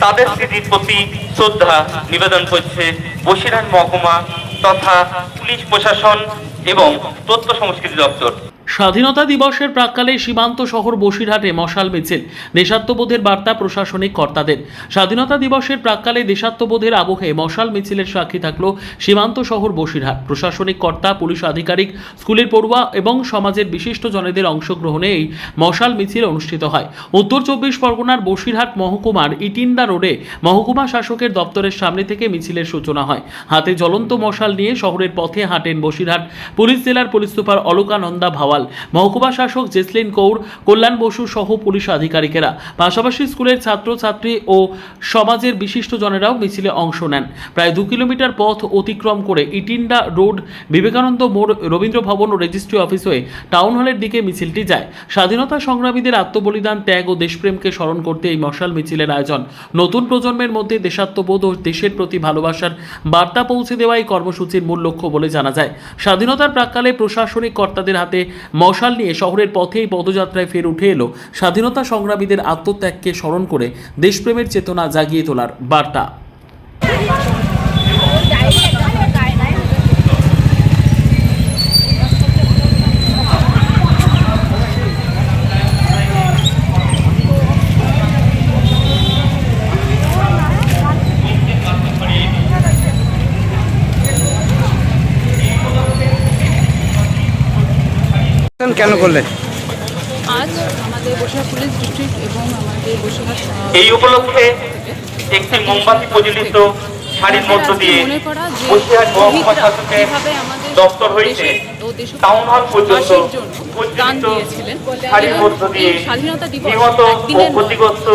তাদের স্মৃতির প্রতি শ্রদ্ধা নিবেদন করছে বসিরহাট মহকুমা তথা পুলিশ প্রশাসন এবং তথ্য সংস্কৃতি দপ্তর। স্বাধীনতা দিবসের প্রাক্কালে সীমান্ত শহর বসিরহাটে মশাল মিছিল, দেশাত্মবোধের বার্তা প্রশাসনিক কর্তাদের। স্বাধীনতা দিবসের প্রাক্কালে দেশাত্মবোধের আবহে মশাল মিছিলের সাক্ষী থাকল সীমান্ত শহর বসিরহাট। প্রশাসনিক কর্তা, পুলিশ আধিকারিক, স্কুলের পড়ুয়া এবং সমাজের বিশিষ্ট জনেদের অংশগ্রহণে এই মশাল মিছিল অনুষ্ঠিত হয়। উত্তর 24 পরগনার বসিরহাট মহকুমার ইটিন্ডা রোডে মহকুমা শাসকের দপ্তরের সামনে থেকে মিছিলের সূচনা হয়। হাতে জ্বলন্ত মশাল নিয়ে শহরের পথে হাঁটেন বসিরহাট পুলিশ জেলার পুলিশ সুপার অলকানন্দা ভাওয়াল, মহকুমা শাসক জেসলিন কৌর, কল্যাণ বসু সহ পুলিশ আধিকারিকেরা। পাশাপাশি স্কুলের ছাত্রছাত্রী ও সমাজের বিশিষ্ট জনেরাও মিছিলে অংশ নেন। প্রায় 2 কিলোমিটার পথ অতিক্রম করে ইটিন্ডা রোড, বিবেকানন্দ মোড়, রবীন্দ্র ভবন ও রেজিস্ট্রি অফিস হয়ে টাউন হলের দিকে মিছিলটি যায়। স্বাধীনতা সংগ্রামীদের আত্মবলিদান, ত্যাগ ও দেশপ্রেমকে স্মরণ করতে এই মশাল মিছিলের আয়োজন। নতুন প্রজন্মের মধ্যে দেশাত্মবোধ ও দেশের প্রতি ভালোবাসার বার্তা পৌঁছে দেওয়া এই কর্মসূচির মূল লক্ষ্য বলে জানা যায়। স্বাধীনতার প্রাক্কালে প্রশাসনিক কর্তাদের হাতে মশাল নিয়ে শহরের পথেই পদযাত্রায় ফের উঠে এলো স্বাধীনতা সংগ্রামীদের আত্মত্যাগকে স্মরণ করে দেশপ্রেমের চেতনা জাগিয়ে তোলার বার্তা। কেন করলেন? আজ আমাদের বসিরহাট পুলিশ ডিস্ট্রিক্ট এবং আমাদের বসিরহাট এই উপলক্ষে একটি মোমবাতি প্রজ্বলিত শাড়ির মধ্য দিয়ে বসিরহাট মহকুমা শাসকের দপ্তর হইতে টাউন হল পর্যন্ত প্রজ্বলিত শাড়ির মধ্য দিয়ে নিহত ও ক্ষতিগ্রস্ত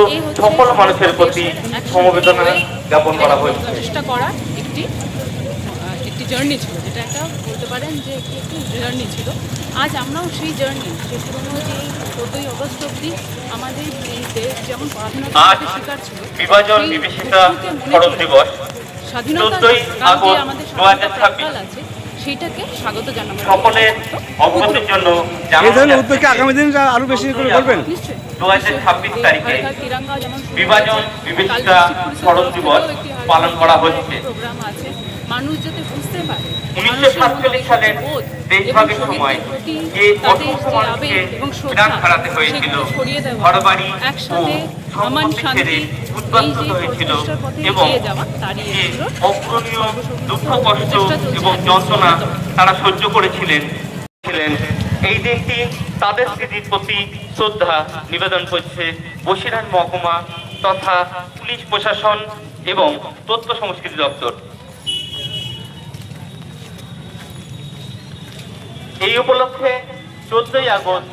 সকল মানুষের প্রতি সমবেদনা জ্ঞাপন করা হয়েছে। চেষ্টা করার একটি জার্নি ছিল, যেটা একটা বলতে পারেন যে একটি জার্নি ছিল। আজ আমরাও সেই জার্নি, যে পুরোনো যে 14ই আগস্ট অব্দি আমাদের এই দেশ যেমন স্বাধীনতার শিকার ছিল, বিভাজন বিভীষিকা স্মরণ দিবস স্বাধীনতার 14ই আগস্ট আমাদের 2026 আছে, সেইটাকে স্বাগত জানাবো। সকলের অবগতির জন্য এই ধরনের উদ্যোগকে আগামী দিন আরো বেশি করে করবেন। 2026 তারিখে বিভাজন বিভীষিকা স্মরণ দিবস পালন করা হচ্ছে। প্রোগ্রাম আছে, মানুষ যাতে বুঝতে পারে 1947 সালের দেশভাগের সময় যে কঠোর মানুষকে প্রাণ হারাতে হয়েছিল, ঘরবাড়ি ও সম্পত্তি ছেড়ে উদ্বাস্ত হয়েছিল এবং যে অপূরণীয় দুঃখ, কষ্ট এবং যন্ত্রণা তারা সহ্য করেছিলেন, এই দিনটি তাদের স্মৃতির প্রতি শ্রদ্ধা নিবেদন করছে বসিরহাট মহকুমা তথা পুলিশ প্রশাসন এবং তথ্য সংস্কৃতি দপ্তর। এই উপলক্ষে 14ই আগস্ট